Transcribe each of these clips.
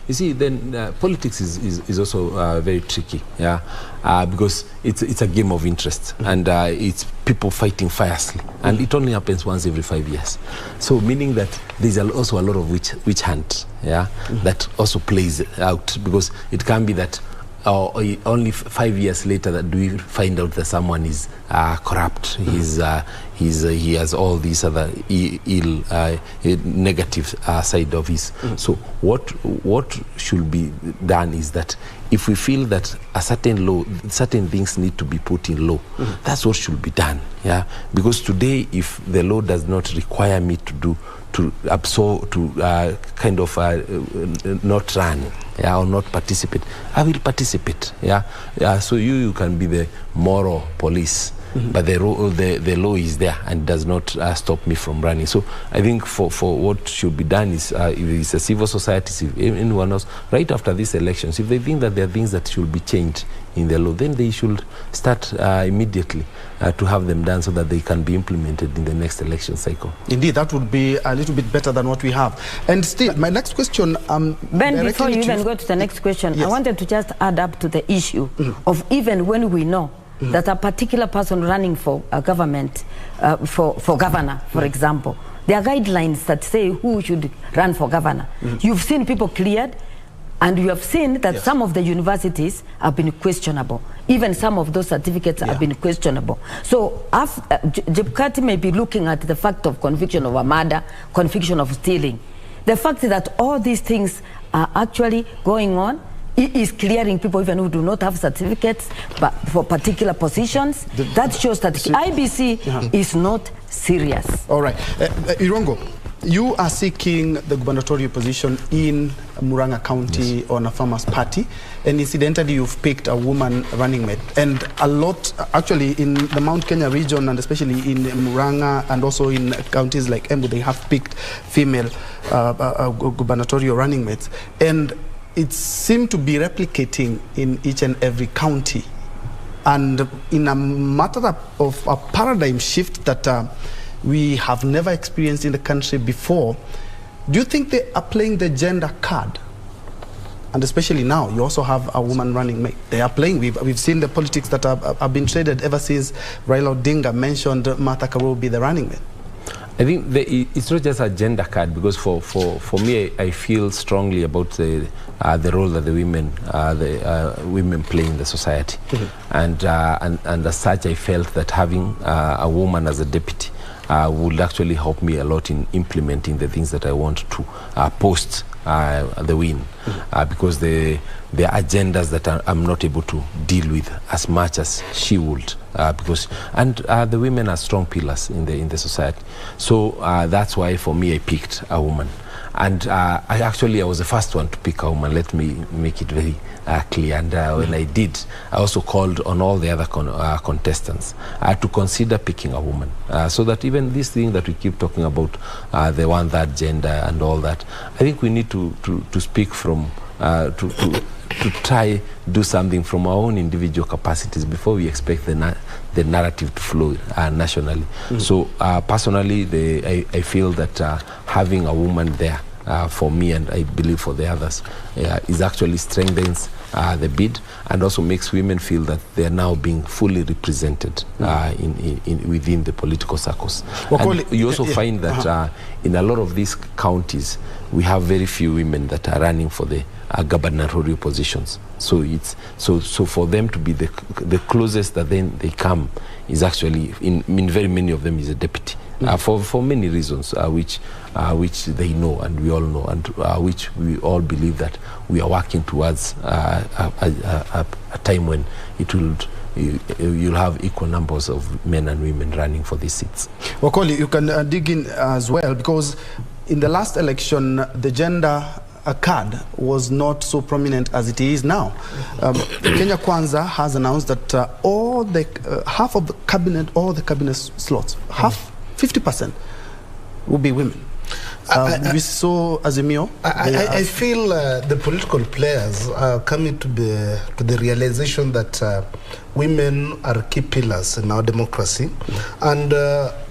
you see, then politics is also very tricky, yeah, because it's a game of interest, and it's people fighting fiercely, and it only happens once every 5 years. So meaning that there's also a lot of witch hunt, yeah, that also plays out, because it can be that only 5 years later that do we find out that someone is corrupt. He has all these other ill negative side of his. So what should be done is that if we feel that a certain law, certain things need to be put in law, that's what should be done. Yeah, because today, if the law does not require me to absorb, to kind of not run, yeah, or not participate, I will participate. Yeah, so you can be the moral police, but the law is there and does not stop me from running. So I think for what should be done is, if it's a civil society, if anyone else, right after these elections, if they think that there are things that should be changed in the law, then they should start immediately to have them done so that they can be implemented in the next election cycle. Indeed, that would be a little bit better than what we have. And still, my next question... Ben, before you even go to the next question, yes. I wanted to just add up to the issue of even when we know that a particular person running for a government, for governor, for example, there are guidelines that say who should run for governor. You've seen people cleared, and you have seen that some of the universities have been questionable. Even some of those certificates have been questionable. So Jepkati may be looking at the fact of conviction of a murder, conviction of stealing. The fact that all these things are actually going on, it is clearing people even who do not have certificates but for particular positions. That shows that IBC is not serious. All right. Irungu, you are seeking the gubernatorial position in Murang'a County on a farmer's party, and incidentally you've picked a woman running mate. And a lot, actually, in the Mount Kenya region, and especially in Murang'a and also in counties like Embu, they have picked female gubernatorial running mates. And it seemed to be replicating in each and every county. And in a matter of a paradigm shift that we have never experienced in the country before, do you think they are playing the gender card? And especially now, you also have a woman running mate. They are playing. We've seen the politics that have been traded ever since Raila Odinga mentioned Martha Karua be the running mate. I think it's not just a gender card, because for me, I feel strongly about the role that the women play in the society, and as such, I felt that having a woman as a deputy would actually help me a lot in implementing the things that I want to post the win, because the agendas that I'm not able to deal with as much as she would, because the women are strong pillars in the society. So that's why for me I picked a woman, and I was the first one to pick a woman. Let me make it very clear. And when I did, I also called on all the other contestants to consider picking a woman, so that even this thing that we keep talking about, the 1/3 gender and all that, I think we need to speak from to try do something from our own individual capacities before we expect the narrative to flow nationally. So personally, I feel that having a woman there for me, and I believe for the others, is actually strengthens the bid, and also makes women feel that they are now being fully represented within the political circles. And you also find that in a lot of these counties, we have very few women that are running for the gubernatorial positions. So it's so for them to be the closest that then they come is actually in very many of them is a deputy. For many reasons, which they know and we all know, and which we all believe that we are working towards a time when you'll have equal numbers of men and women running for these seats. Wakoli, you can dig in as well, because in the last election, the gender card was not so prominent as it is now. Kenya Kwanza has announced that half of the cabinet, all the cabinet slots, 50% will be women. We saw Azimio. I feel the political players are coming to the realization that women are key pillars in our democracy, and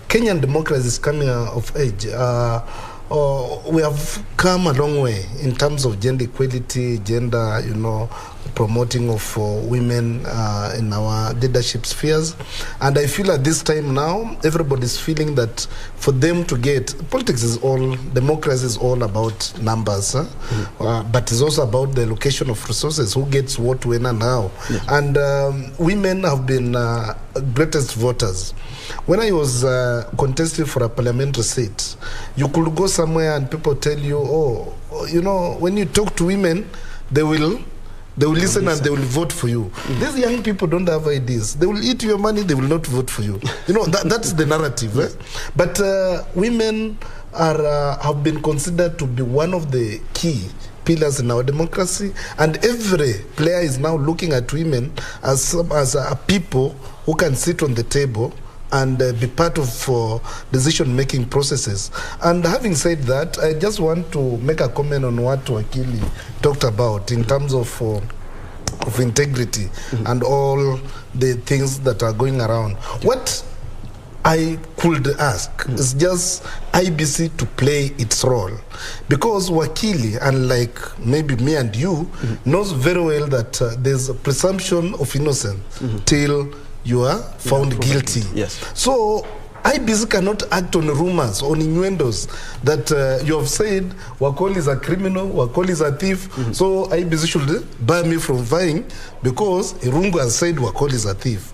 Kenyan democracy is coming of age. we have come a long way in terms of gender equality, gender, promoting of women in our leadership spheres. And I feel at this time now, everybody's feeling that for them to get, democracy is all about numbers, but it's also about the allocation of resources, who gets what, when, and how. Yes. And women have been greatest voters. When I was contesting for a parliamentary seat, you could go somewhere and people tell you, when you talk to women, they will listen and they will vote for you. These young people don't have ideas. They will eat your money, they will not vote for you. That's the narrative. But women have been considered to be one of the key pillars in our democracy, and every player is now looking at women as people who can sit on the table and be part of decision-making processes. And having said that, I just want to make a comment on what Wakili talked about in terms of integrity and all the things that are going around. What I could ask is just IBC to play its role, because Wakili, unlike maybe me and you, knows very well that there's a presumption of innocence till you are found guilty. Yes. So IBC cannot act on rumors, on innuendos that you have said Wakoli is a criminal, Wakoli is a thief, so IBC should bar me from vying because Irungu has said Wakoli is a thief.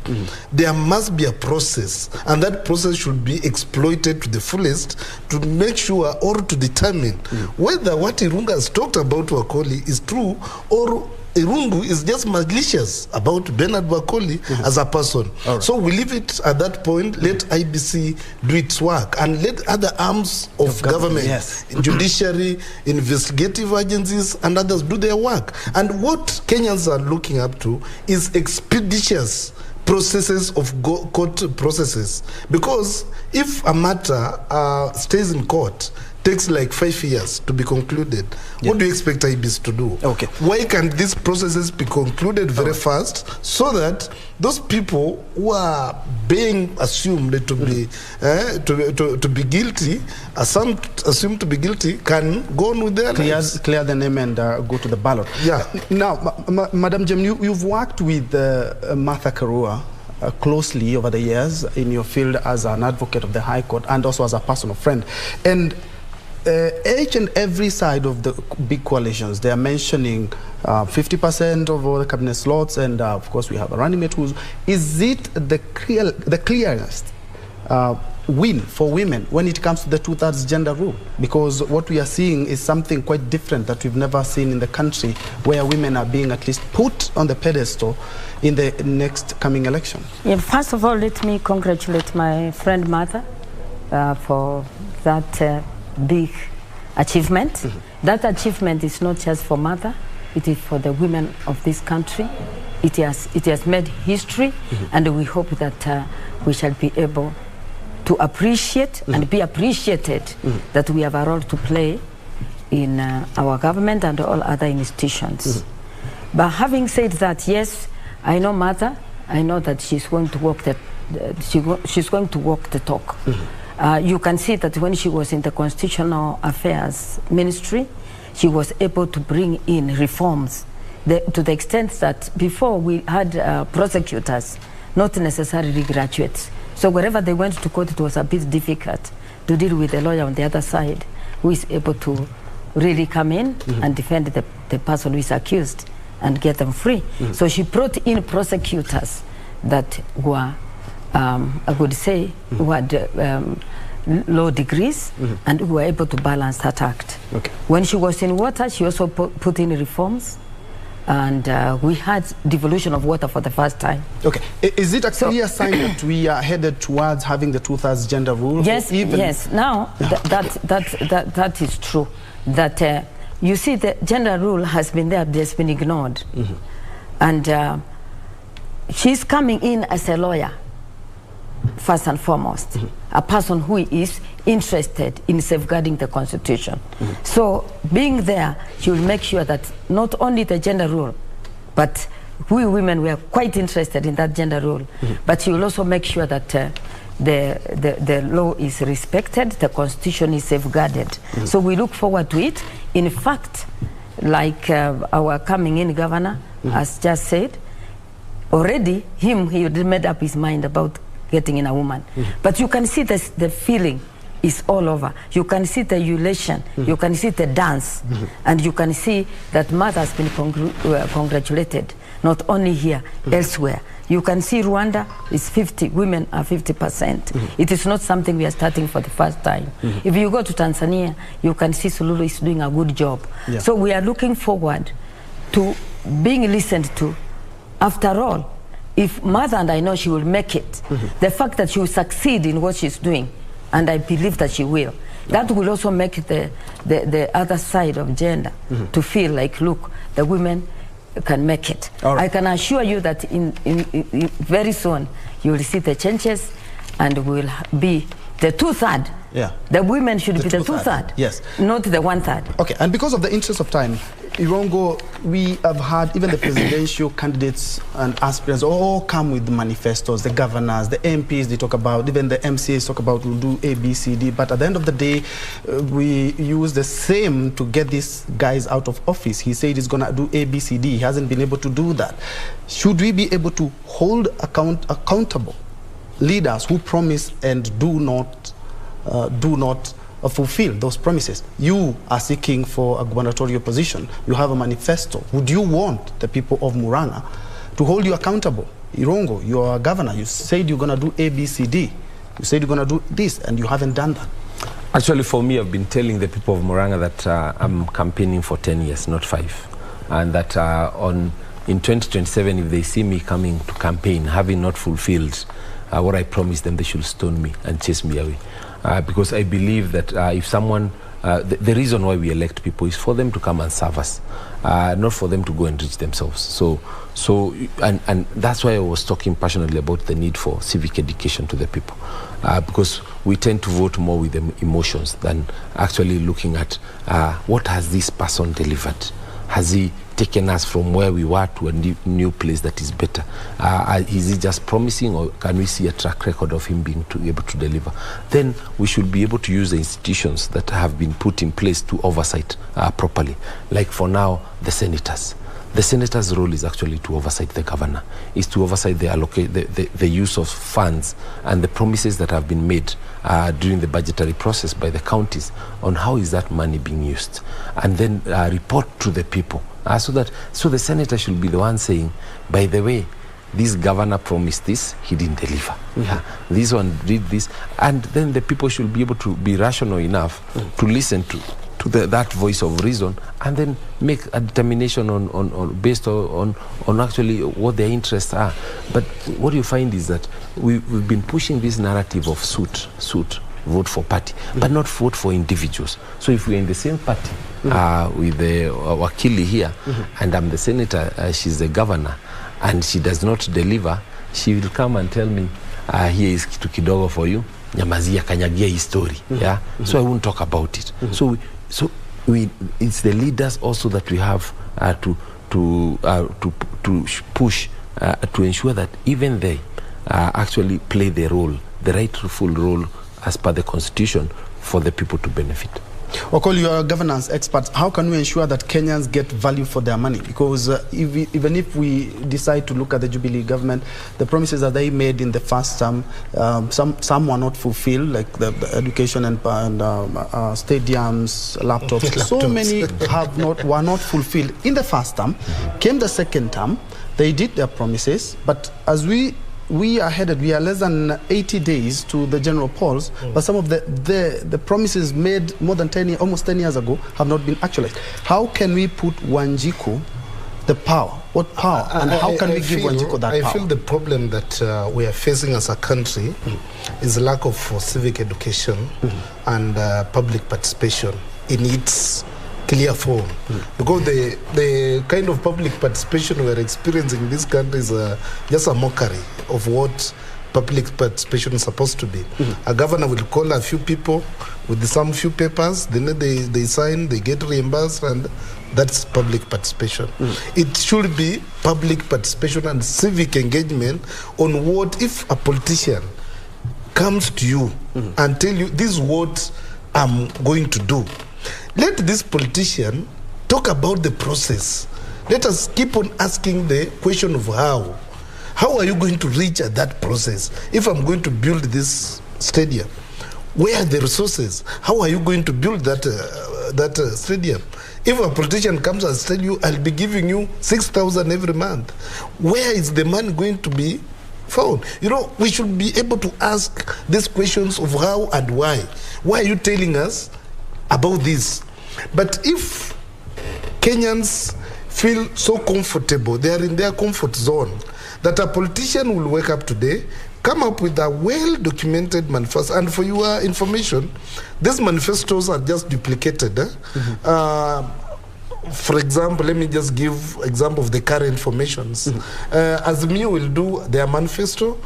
There must be a process, and that process should be exploited to the fullest to make sure or to determine whether what Irungu has talked about Wakoli is true, or Irungu is just malicious about Benard Wakoli as a person. Right. So we leave it at that point, let IBC do its work, and let other arms of government, judiciary, investigative agencies, and others do their work. And what Kenyans are looking up to is expeditious processes of court processes. Because if a matter stays in court, takes like 5 years to be concluded. What do you expect IBC to do? Okay. Why can't these processes be concluded very fast, so that those people who are being assumed to be to be guilty, assumed to be guilty, can go on with their lives? Clear the name and go to the ballot. Yeah. Now, Madam Jem, you've worked with Martha Karua closely over the years in your field as an advocate of the High Court and also as a personal friend. And each and every side of the big coalitions, they are mentioning 50% of all the cabinet slots, and of course we have a running mate who's... Is it the clearest win for women when it comes to the 2/3 gender rule? Because what we are seeing is something quite different that we've never seen in the country, where women are being at least put on the pedestal in the next coming election. Yeah, first of all, let me congratulate my friend Martha for that big achievement. That achievement is not just for Martha, it is for the women of this country. It has made history, and we hope that we shall be able to appreciate and be appreciated that we have a role to play in our government and all other institutions. But having said that, yes, I know Martha. I know that she's going to walk she's going to walk the talk. You can see that when she was in the Constitutional Affairs Ministry, she was able to bring in reforms to the extent that before we had prosecutors, not necessarily graduates. So wherever they went to court, it was a bit difficult to deal with a lawyer on the other side who is able to really come in and defend the person who is accused and get them free. So she brought in prosecutors that were, I would say, who had low degrees and who were able to balance that act. Okay. When she was in water, she also put in reforms, and we had devolution of water for the first time. Okay. Is it a clear sign that we are headed towards having the 2/3 gender rule? Yes, yes. Now, that is true. That you see, the gender rule has been there, but it's been ignored. And she's coming in as a lawyer, first and foremost, a person who is interested in safeguarding the Constitution. So being there, she will make sure that not only the gender rule, but we women were quite interested in that gender rule, but she will also make sure that the law is respected, the constitution is safeguarded. So we look forward to it. In fact, like our coming in governor has just said, already he had made up his mind about getting in a woman. But you can see the feeling is all over. You can see the elation, you can see the dance, and you can see that mother has been congratulated, not only here, elsewhere. You can see Rwanda is 50, women are 50%. It is not something we are starting for the first time. If you go to Tanzania, you can see Sululu is doing a good job. So we are looking forward to being listened to. After all, if mother, and I know she will make it, the fact that she will succeed in what she's doing, and I believe that she will, that will also make the other side of gender to feel like, look, the women can make it. I can assure you that in very soon you will see the changes, and will be the 2/3. The women should be the 2/3. Yes. Not the 1/3. Okay, and because of the interest of time, Irungu, we have had even the presidential candidates and aspirants all come with the manifestos, the governors, the MPs, they talk about, even the MCAs talk about we'll do A, B, C, D, but at the end of the day, we use the same to get these guys out of office. He said he's going to do A, B, C, D. He hasn't been able to do that. Should we be able to hold accountable leaders who promise and do not fulfill those promises? You are seeking for a gubernatorial position. You have a manifesto. Would you want the people of Murang'a to hold you accountable? Irungu, you are a governor. You said you're going to do A, B, C, D. You said you're going to do this, and you haven't done that. Actually, for me, I've been telling the people of Murang'a that I'm campaigning for 10 years, not 5. And that in 2027, if they see me coming to campaign, having not fulfilled what I promised them, they should stone me and chase me away. Because I believe that if someone, the reason why we elect people is for them to come and serve us, not for them to go and reach themselves. And that's why I was talking passionately about the need for civic education to the people, because we tend to vote more with the emotions than actually looking at what has this person delivered. Has he taken us from where we were to a new place that is better? Is he just promising, or can we see a track record of him being able to deliver? Then we should be able to use the institutions that have been put in place to oversight properly. Like for now, the senators. The senator's role is actually to oversight the governor, is to oversight the use of funds and the promises that have been made during the budgetary process by the counties on how is that money being used, and then report to the people. So the senator should be the one saying, by the way, this governor promised this, he didn't deliver. This one did this, and then the people should be able to be rational enough to listen to that voice of reason, and then make a determination based on actually what their interests are. But what you find is that we've been pushing this narrative of suit, vote for party, but not vote for individuals. So if we're in the same party with the Wakoli here, and I'm the senator, she's the governor, and she does not deliver, she will come and tell me, here is kitu kidogo for you, nyamazia kanyagia hii story. So I won't talk about it. So it's the leaders also that we have to push to ensure that even they actually play the role, the rightful role as per the constitution, for the people to benefit. Wakoli, you are a governance expert. How can we ensure that Kenyans get value for their money? Because even if we decide to look at the Jubilee government, the promises that they made in the first term, some were not fulfilled, like the education and stadiums, laptops. So many were not fulfilled in the first term. Came the second term, they did their promises, but as we are headed, we are less than 80 days to the general polls, but some of the promises made more than almost 10 years ago have not been actualized. How can we put Wanjiku the power? What power? And how can we give Wanjiku that power? I feel the problem that we are facing as a country is a lack of civic education and public participation in its clear form, because the kind of public participation we're experiencing in this country is just a mockery of what public participation is supposed to be. A governor will call a few people with some few papers, then they sign, they get reimbursed, and that's public participation. It should be public participation and civic engagement on what if a politician comes to you and tell you, this is what I'm going to do, let this politician talk about the process. Let us keep on asking the question of how. How are you going to reach at that process? If I'm going to build this stadium, where are the resources? How are you going to build that stadium? If a politician comes and tells you, I'll be giving you 6,000 every month, where is the money going to be found? You know, we should be able to ask these questions of how and why. Why are you telling us about this? But if Kenyans feel so comfortable, they are in their comfort zone, that a politician will wake up today, come up with a well-documented manifesto. And for your information, these manifestos are just duplicated. For example, let me just give example of the current formations. Azimio will do their manifesto,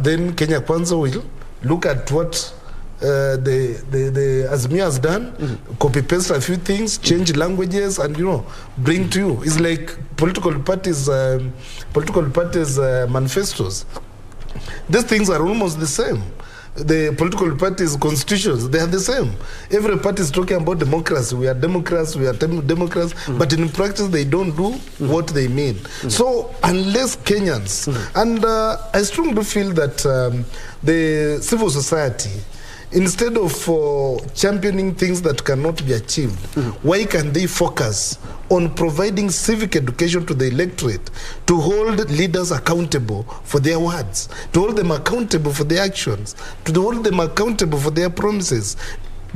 then Kenya Kwanza will look at what the Azimio has done, copy-paste a few things, change languages, and, you know, bring to you. It's like political parties' manifestos. These things are almost the same. The political parties' constitutions, they are the same. Every party is talking about democracy. We are Democrats, we are Democrats, but in practice they don't do what they mean. So unless Kenyans, and I strongly feel that the civil society, instead of championing things that cannot be achieved, why can they focus on providing civic education to the electorate, to hold leaders accountable for their words, to hold them accountable for their actions, to hold them accountable for their promises,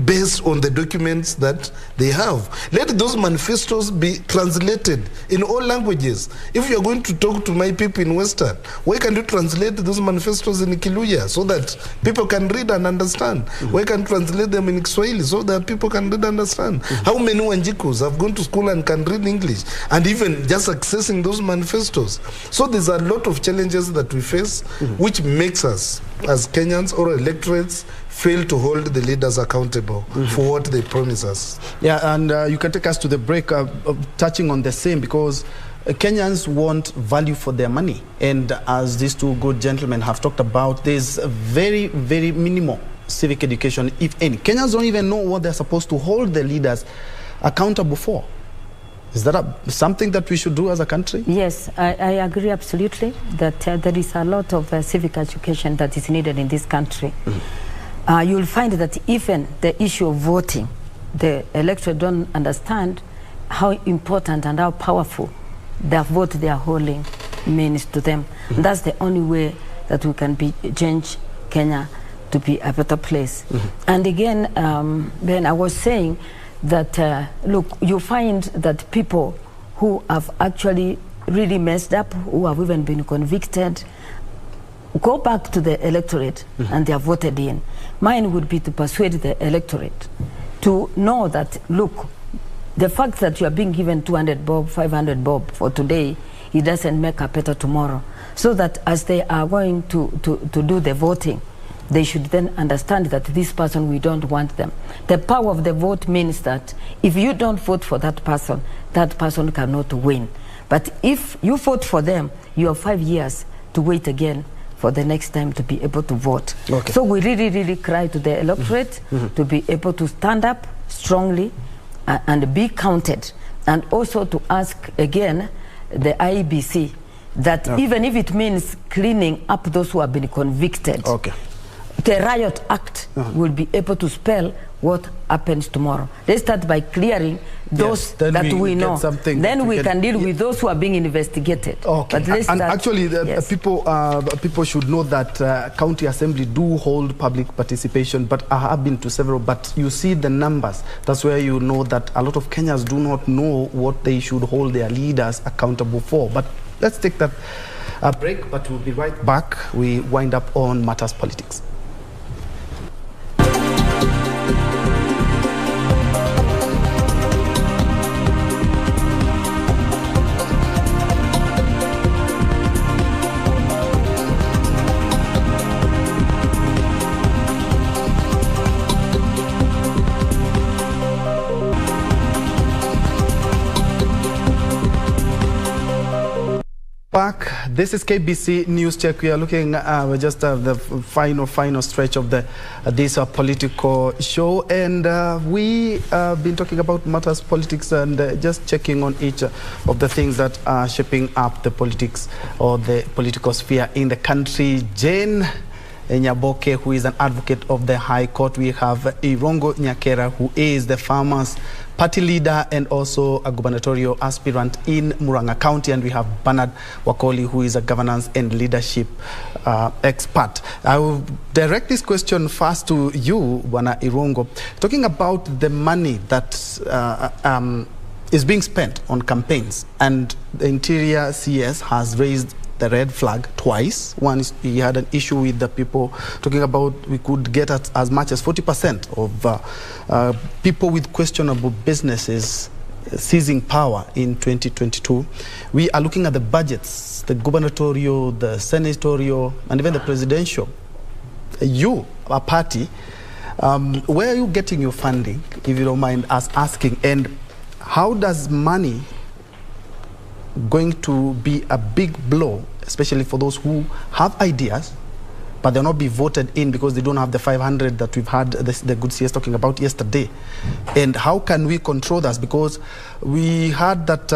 based on the documents that they have. Let those manifestos be translated in all languages. If you are going to talk to my people in Western, why can't you translate those manifestos in Kiluya so that people can read and understand? Why can't you translate them in Kiswahili so that people can read and understand? How many Wanjikus have gone to school and can read English, and even just accessing those manifestos? So there's a lot of challenges that we face, which makes us, as Kenyans or electorates, fail to hold the leaders accountable for what they promise us. Yeah, and you can take us to the break, touching on the same, because Kenyans want value for their money. And as these two good gentlemen have talked about, there's a very, very minimal civic education, if any. Kenyans don't even know what they're supposed to hold the leaders accountable for. Is that something that we should do as a country? Yes, I agree absolutely that there is a lot of civic education that is needed in this country. You'll find that even the issue of voting, the electorate don't understand how important and how powerful the vote they are holding means to them. And that's the only way that we can change Kenya to be a better place. And again, Ben, I was saying that, look, you find that people who have actually really messed up, who have even been convicted, go back to the electorate and they are voted in. Mine would be to persuade the electorate to know that, look, the fact that you are being given 200 bob, 500 bob for today, it doesn't make a better tomorrow. So that as they are going to do the voting, they should then understand that this person, we don't want them. The power of the vote means that if you don't vote for that person cannot win. But if you vote for them, you have 5 years to wait again for the next time to be able to vote. Okay. So we really, really cry to the electorate to be able to stand up strongly and be counted. And also to ask again the IEBC that even if it means cleaning up those who have been convicted, the Riot Act will be able to spell what happens tomorrow. Let's start by clearing those that we know. Then we can deal with those who are being investigated. Okay. But and actually, people should know that county assembly do hold public participation, but I have been to several, but you see the numbers. That's where you know that a lot of Kenyans do not know what they should hold their leaders accountable for. But let's take that break, but we'll be right back. We wind up on Matters Politics. Back. This is KBC News Check. We are looking we're just the final stretch of this political show, and we have been talking about matters politics and just checking on each of the things that are shaping up the politics or the political sphere in the country. Jane Nyaboke, who is an advocate of the High Court. We have Irungu Nyakera, who is the Farmers Party leader and also a gubernatorial aspirant in Murang'a County, and we have Benard Wakoli, who is a governance and leadership expert. I will direct this question first to you, Bwana Irungu, talking about the money that is being spent on campaigns, and the Interior CS has raised the red flag twice. One is he had an issue with the people talking about we could get at as much as 40% of people with questionable businesses seizing power in 2022. We are looking at the budgets, the gubernatorial, the senatorial, and even the presidential. You, a party, where are you getting your funding, if you don't mind us asking, and how does money going to be a big blow, especially for those who have ideas, but they'll not be voted in because they don't have the 500 that we've had the good CS talking about yesterday? And how can we control that? Because we heard that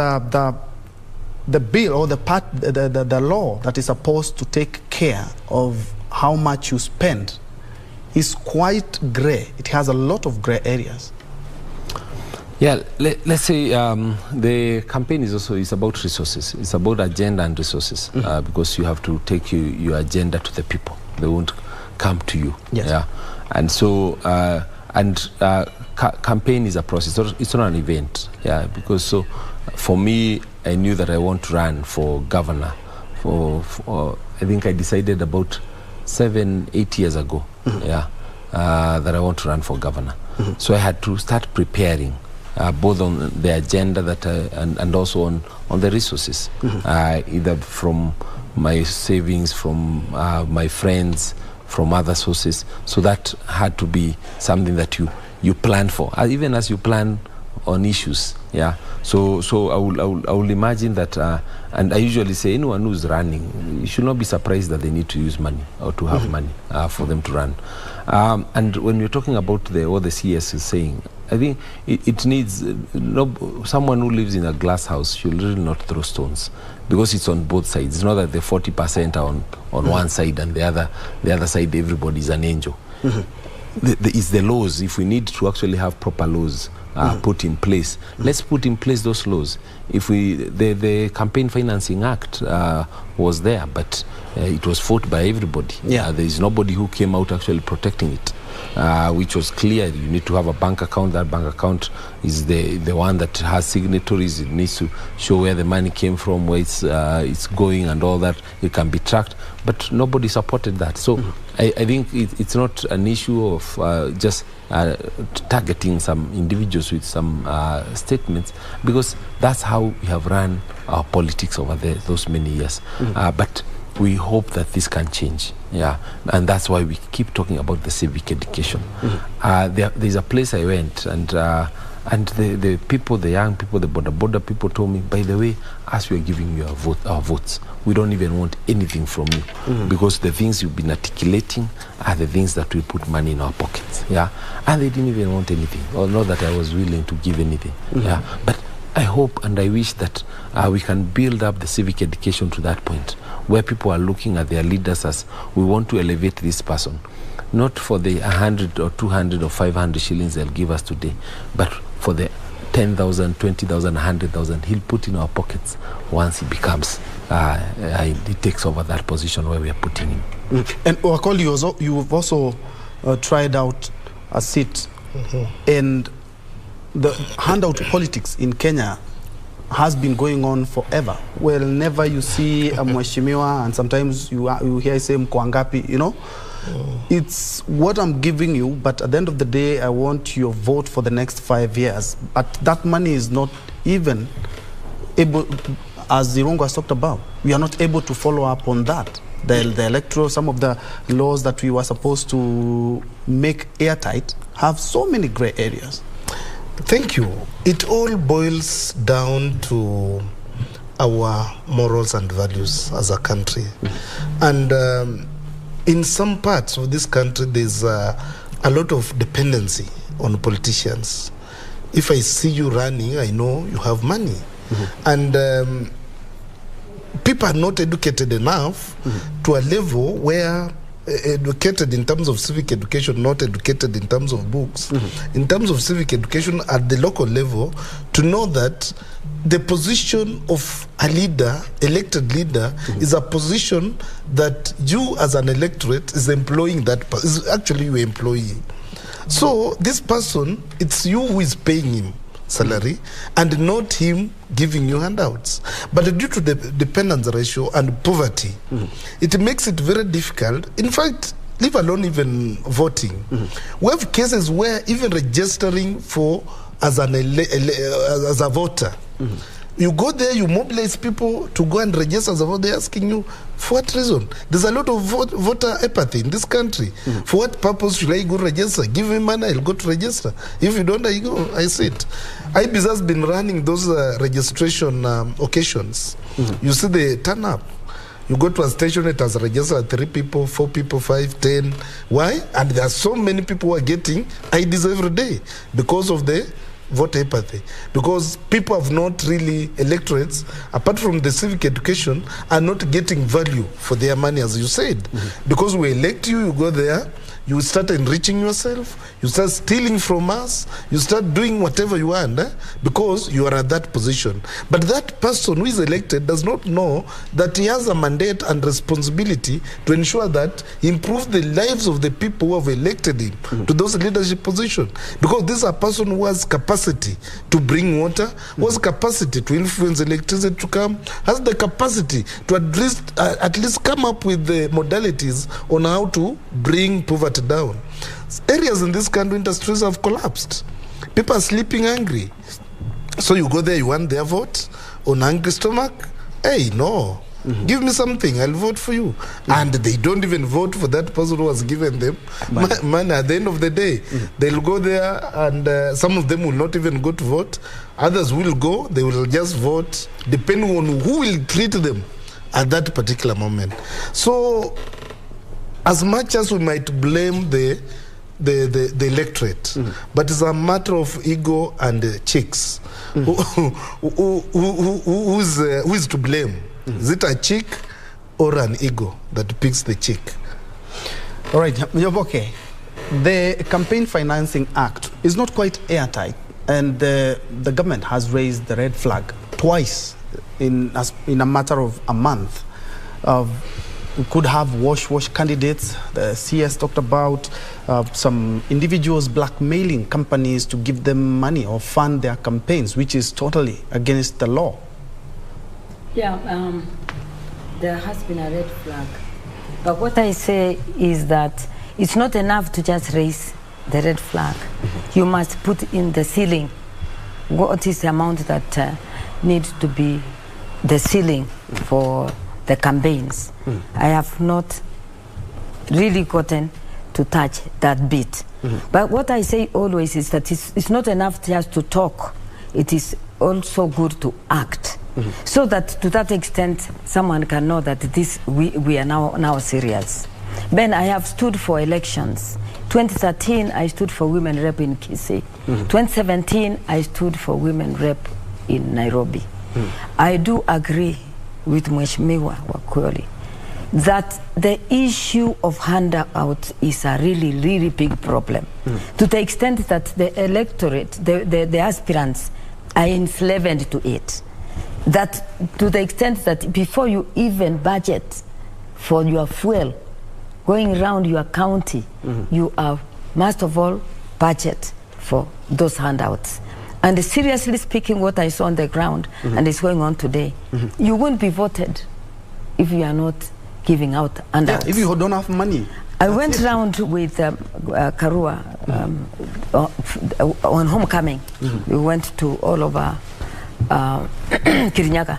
the bill or the law that is supposed to take care of how much you spend is quite grey. It has a lot of grey areas. Yeah, let's say the campaign is about resources. It's about agenda and resources, because you have to take your agenda to the people. They won't come to you. Yes. Yeah, and so campaign is a process. It's not an event. Yeah, because so for me, I knew that I want to run for governor. For I think I decided about 7-8 years ago. Yeah, that I want to run for governor. So I had to start preparing. Both on the agenda that and also on the resources, either from my savings, from my friends, from other sources. So that had to be something that you plan for, even as you plan on issues. Yeah. So I will imagine that, and I usually say anyone who's running, you should not be surprised that they need to use money or to have money for them to run. And when you're talking about what the CS is saying, I think it needs someone who lives in a glass house should really not throw stones, because it's on both sides. It's not that the 40% are on one side and the other side everybody is an angel. It's the laws. If we need to actually have proper laws put in place, let's put in place those laws. If the Campaign Financing Act was there, but it was fought by everybody. Yeah. There is nobody who came out actually protecting it. Which was clear. You need to have a bank account. That bank account is the one that has signatories. It needs to show where the money came from, where it's going, and all that. It can be tracked, but nobody supported that. So I think it's not an issue of just targeting some individuals with some statements, because that's how we have run our politics over those many years. But we hope that this can change. Yeah, and that's why we keep talking about the civic education. There's a place I went, and the people, the young people, the border people told me, by the way, as we are giving you our votes, we don't even want anything from you, because the things you've been articulating are the things that will put money in our pockets. Yeah, and they didn't even want anything, or not that I was willing to give anything. Yeah, but I hope and I wish that we can build up the civic education to that point, where people are looking at their leaders as, we want to elevate this person, not for the 100 or 200 or 500 shillings they'll give us today, but for the 10,000, 20,000, 100,000 he'll put in our pockets once he becomes, he takes over that position where we are putting him. And Wakoli, you've also tried out a seat, and the handout politics in Kenya has been going on forever. Whenever you see a mheshimiwa, and sometimes you hear say mkwangapi, you know, it's what I'm giving you, but at the end of the day, I want your vote for the next 5 years. But that money is not even able, as Irungu has talked about, we are not able to follow up on that. The electoral, some of the laws that we were supposed to make airtight have so many gray areas. Thank you. It all boils down to our morals and values as a country. And in some parts of this country, there's a lot of dependency on politicians. If I see you running, I know you have money. And people are not educated enough to a level where educated in terms of civic education, not educated in terms of books. In terms of civic education at the local level, to know that the position of a leader, elected leader, is a position that you as an electorate is employing is actually your employee. So this person, it's you who is paying him salary and not him giving you handouts. But due to the dependence ratio and poverty, it makes it very difficult. In fact, leave alone even voting. We have cases where even registering for as a voter, you go there, you mobilize people to go and register as a voter. They're asking you, for what reason? There's a lot of voter apathy in this country. For what purpose should I go register? Give me money, I'll go to register. If you don't, I sit. IBIS has been running those registration occasions. You see they turn up. You go to a station, it has registered 3 people, 4 people, 5, 10. Why? And there are so many people who are getting IDs every day because of the vote apathy, because people have not really, electorates, apart from the civic education, are not getting value for their money, as you said. Because we elect you, you go there, you start enriching yourself, you start stealing from us, you start doing whatever you want, because you are at that position. But that person who is elected does not know that he has a mandate and responsibility to ensure that he improves the lives of the people who have elected him to those leadership positions. Because this is a person who has capacity to bring water, who has capacity to influence electricity to come, has the capacity to at least come up with the modalities on how to bring poverty down. Areas in this country, industries have collapsed. People are sleeping hungry. So you go there, you want their vote on hungry stomach? Hey, no. Give me something, I'll vote for you. And they don't even vote for that person who has given them money. At the end of the day, they'll go there and some of them will not even go to vote. Others will go, they will just vote depending on who will treat them at that particular moment. So as much as we might blame the electorate, but it's a matter of ego and chicks. Who is to blame? Is it a chick or an ego that picks the chick? All right, Nyaboke, the Campaign Financing Act is not quite airtight, and the government has raised the red flag twice in a matter of a month. We could have wash candidates. The CS talked about some individuals blackmailing companies to give them money or fund their campaigns, which is totally against the law. Yeah, there has been a red flag. But what I say is that it's not enough to just raise the red flag. You must put in the ceiling. What is the amount that needs to be the ceiling for the campaigns? I have not really gotten to touch that bit. But what I say always is that it's not enough just to talk. It is also good to act. So that to that extent someone can know that we are now serious. Ben, I have stood for elections. 2013 I stood for women rep in Kisii. 2017 I stood for women rep in Nairobi. I do agree with Mheshimiwa Wakoli that the issue of handout is a really big problem, to the extent that the electorate, the aspirants are enslaved to it. That to the extent that before you even budget for your fuel going around your county, you must of all budget for those handouts. And seriously speaking, what I saw on the ground and is going on today, you won't be voted if you are not giving out handouts. Yeah, if you don't have money. I went around with Karua on homecoming. We went to all over Kirinyaga.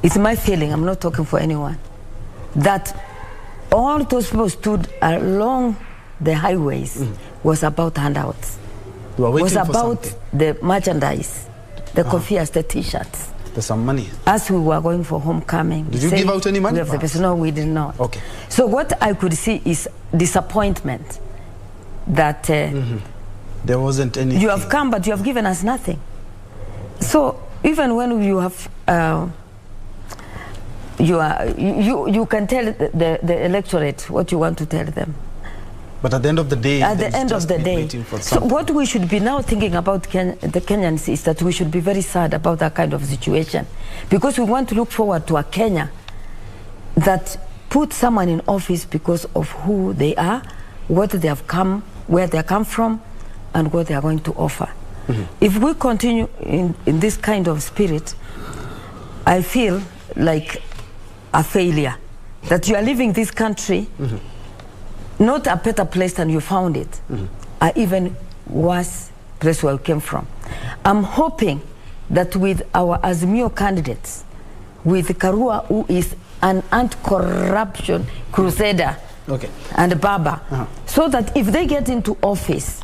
It's my feeling, I'm not talking for anyone, that all those people stood along the highways was about handouts. Was about the merchandise, the kofias, the t-shirts. There's some money. As we were going for homecoming. Did you give out any money? No, we did not. Okay. So what I could see is disappointment that there wasn't anything. You have come, but you have given us nothing. So even when you have, you can tell the electorate what you want to tell them. But at the end of the day, so what we should be now thinking about the Kenyans is that we should be very sad about that kind of situation, because we want to look forward to a Kenya that puts someone in office because of who they are, what they have come, where they come from, and what they are going to offer. If we continue in this kind of spirit, I feel like a failure, that you are leaving this country not a better place than you found it, or even worse place where you came from. I'm hoping that with our Azimio candidates, with Karua, who is an anti-corruption crusader, and Baba, so that if they get into office,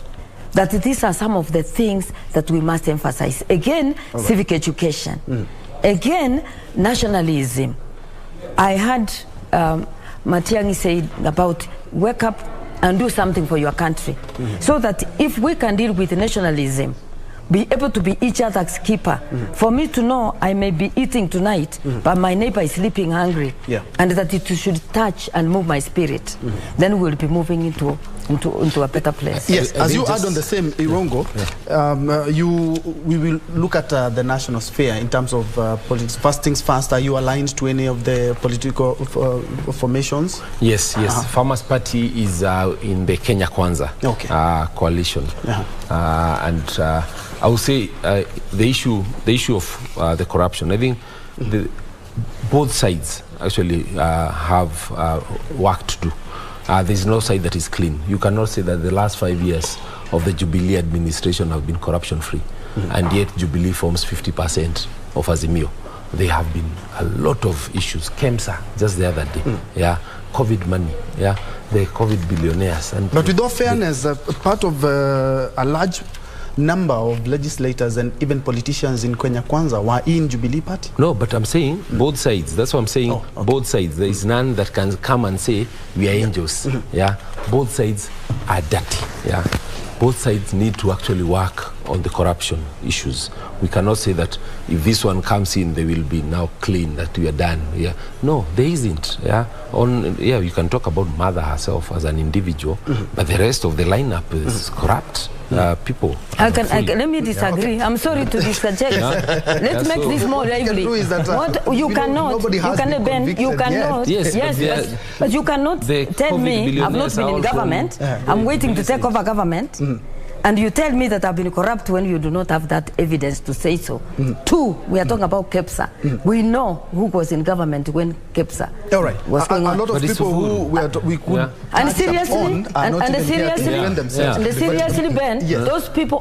that these are some of the things that we must emphasize. Again, civic education. Again, nationalism. I heard Matiang'i said about wake up and do something for your country. So that if we can deal with nationalism, be able to be each other's keeper. For me to know I may be eating tonight, but my neighbor is sleeping hungry, and that it should touch and move my spirit, then we'll be moving into a better place. Yes, as you add on the same, Irungu, we will look at the national sphere in terms of politics. First things first, are you aligned to any of the political formations? Yes. Farmers Party is in the Kenya Kwanza coalition. And I would say the issue of the corruption, I think both sides actually have work to do. There's no side that is clean. You cannot say that the last 5 years of the Jubilee administration have been corruption-free, and yet Jubilee forms 50% of Azimio. There have been a lot of issues. KEMSA, just the other day, COVID money, the COVID billionaires. But with all fairness, part of a large number of legislators and even politicians in Kenya Kwanza were in Jubilee Party? No, but I'm saying both sides. That's what I'm saying. Both sides. There is none that can come and say we are angels. Both sides are dirty. Both sides need to actually work on the corruption issues. We cannot say that if this one comes in, they will be now clean, that we are done. No, there isn't. You can talk about Mother herself as an individual, but the rest of the lineup is corrupt. People. Let me disagree. I'm sorry to disagree. Let's make this more lively. You cannot, but you cannot tell me I've not been in government. I'm waiting to take over government. And you tell me that I've been corrupt when you do not have that evidence to say so. Two, we are talking about KEPSA. We know who was in government when KEPSA was going on. A lot of people who we could and seriously, Ben, those people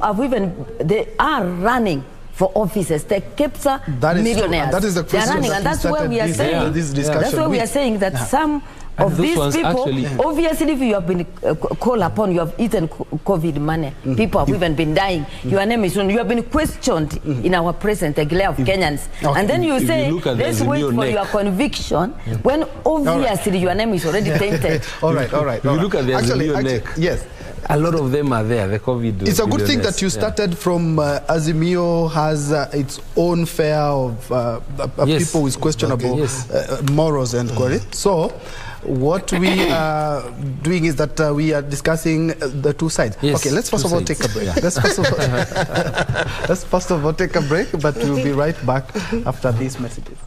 they are running for offices. The KEPSA millionaires. That is the they are running, and that's where we are saying. That's why we are saying that some of these people, obviously, if you have been called upon, you have eaten COVID money. People have even been dying. Your name is known. You have been questioned in our presence, the glare of Kenyans. And then you say, let's wait for your conviction, when obviously your name is already tainted. All right. If you look at the Azimio neck, yes. A lot of them are there, the COVID. It's a good thing that you started from Azimio has its own fare of people with questionable morals and quality. So what we are doing is that we are discussing the two sides. Okay, let's first of all take a break. Let's first of all take a break, but we'll be right back after these messages.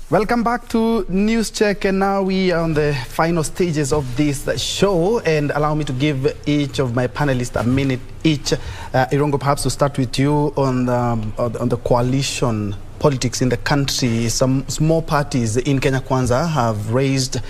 Welcome back to News Check, and now we are on the final stages of this show, and allow me to give each of my panelists a minute each. Irungu, perhaps to start with you on the coalition politics in the country. Some small parties in Kenya Kwanza have raised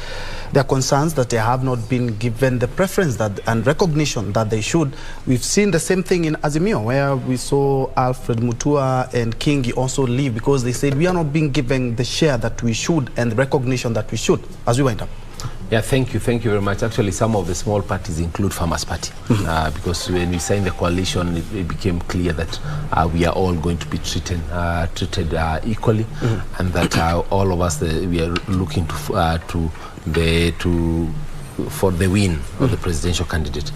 their concerns that they have not been given the preference and recognition that they should. We've seen the same thing in Azimio, where we saw Alfred Mutua and Kingi also leave because they said we are not being given the share that we should and the recognition that we should. As we wind up. Yeah, thank you very much. Actually, some of the small parties include Farmers Party, because when we signed the coalition, it became clear that we are all going to be treated equally, and that all of us we are looking for the win of the presidential candidate.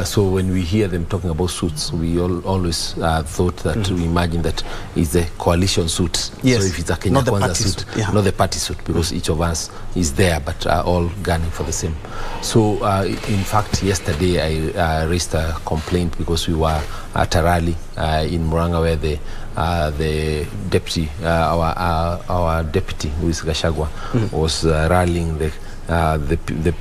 So when we hear them talking about suits, we always thought that we imagine that it's the coalition suit. Yes. So if it's a Kenya Kwanza suit, not the party suit, because each of us is there, but all gunning for the same. So in fact, yesterday I raised a complaint because we were at a rally in Murang'a where the deputy, our deputy, who is Gashagwa, was rallying the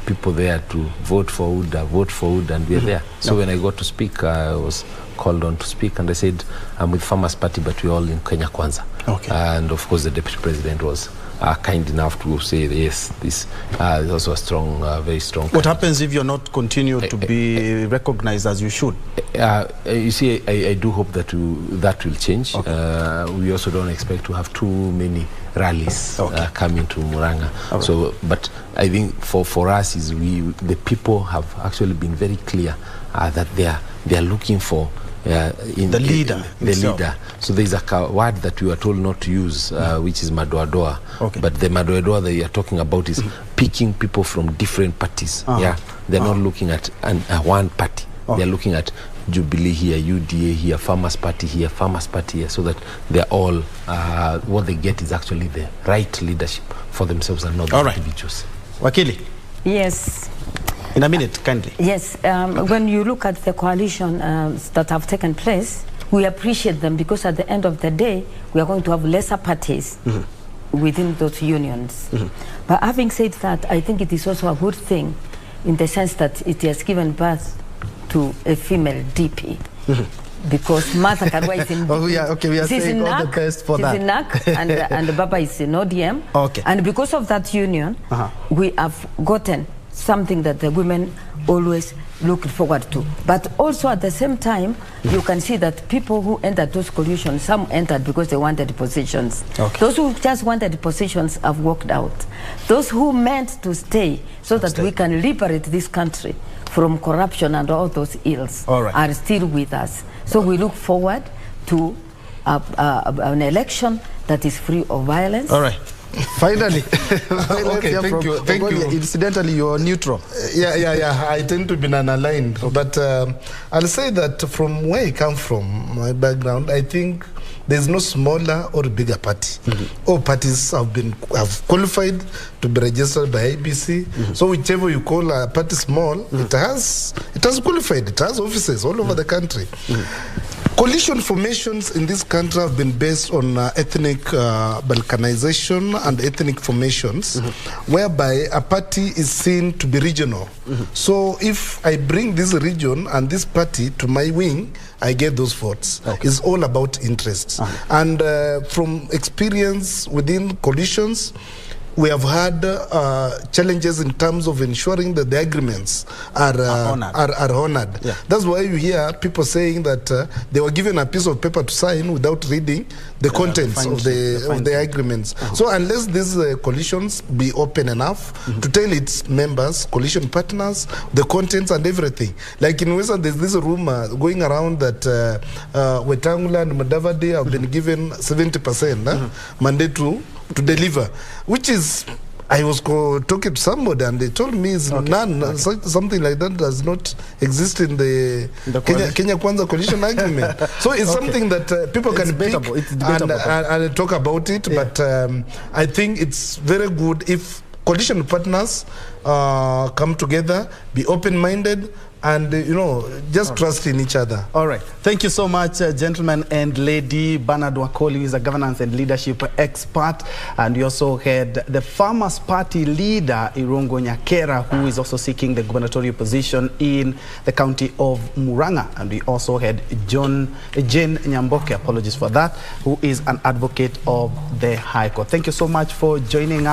people there to vote for Wood, and we are there. So when I got to speak, I was called on to speak, and I said, I'm with Farmers Party, but we're all in Kenya Kwanza. And of course, the deputy president was kind enough to say, yes, this is also a strong, very strong. What happens if you're not continued to be recognized as you should? You see, I do hope that that will change. We also don't expect to have too many rallies coming to Murang'a. So, but I think for us is the people have actually been very clear that they are looking for the leader. So there is a word that we were told not to use, which is madoadoa. But the madoadoa that you are talking about is picking people from different parties. They're not looking at one party. They're looking at Jubilee here, UDA here, Farmers Party here, Farmers Party here, so that they're all, what they get is actually the right leadership for themselves and not the individuals. Wakili? Yes. In a minute, kindly. Yes, when you look at the coalition that have taken place, we appreciate them because at the end of the day, we are going to have lesser parties within those unions. But having said that, I think it is also a good thing in the sense that it has given birth to a female DP. Because Martha Karua is in we are saying all the best for that. She's in NAC and Baba is in ODM. And because of that union, we have gotten something that the women always look forward to. But also at the same time, you can see that people who entered those coalitions, some entered because they wanted positions. Those who just wanted positions have walked out. Those who meant to stay so that we can liberate this country from corruption and all those ills are still with us. So we look forward to an election that is free of violence. Finally. Thank you. Incidentally, you're neutral. Yeah. I tend to be non-aligned. But I'll say that from where I come from, my background, I think there's no smaller or bigger party. All parties have qualified to be registered by IBC. So whichever you call a party small, it has qualified. It has offices all over the country. Coalition formations in this country have been based on ethnic balkanization and ethnic formations, whereby a party is seen to be regional. So if I bring this region and this party to my wing, I get those votes. It's all about interests. And from experience within coalitions, we have had challenges in terms of ensuring that the agreements are honored. That's why you hear people saying that they were given a piece of paper to sign without reading the contents of the agreements. So unless these coalitions be open enough to tell its members, coalition partners, the contents and everything. Like in Western, there's this rumor going around that Wetangula and Mudavadi have been given 70% mandate to deliver, which is, I was talking to somebody and they told me it's none, something like that does not exist in the Kenya Kwanza coalition agreement. So it's something that people can pick and talk about it, but I think it's very good if coalition partners come together, be open-minded, and just trust in each other. Thank you so much, gentlemen and lady. Benard Wakoli, who is a governance and leadership expert, and we also had the Farmers Party leader Irungu Nyakera, who is also seeking the gubernatorial position in the county of Murang'a, and we also had Jane Nyaboke, apologies for that, who is an advocate of the High Court. Thank you so much for joining us.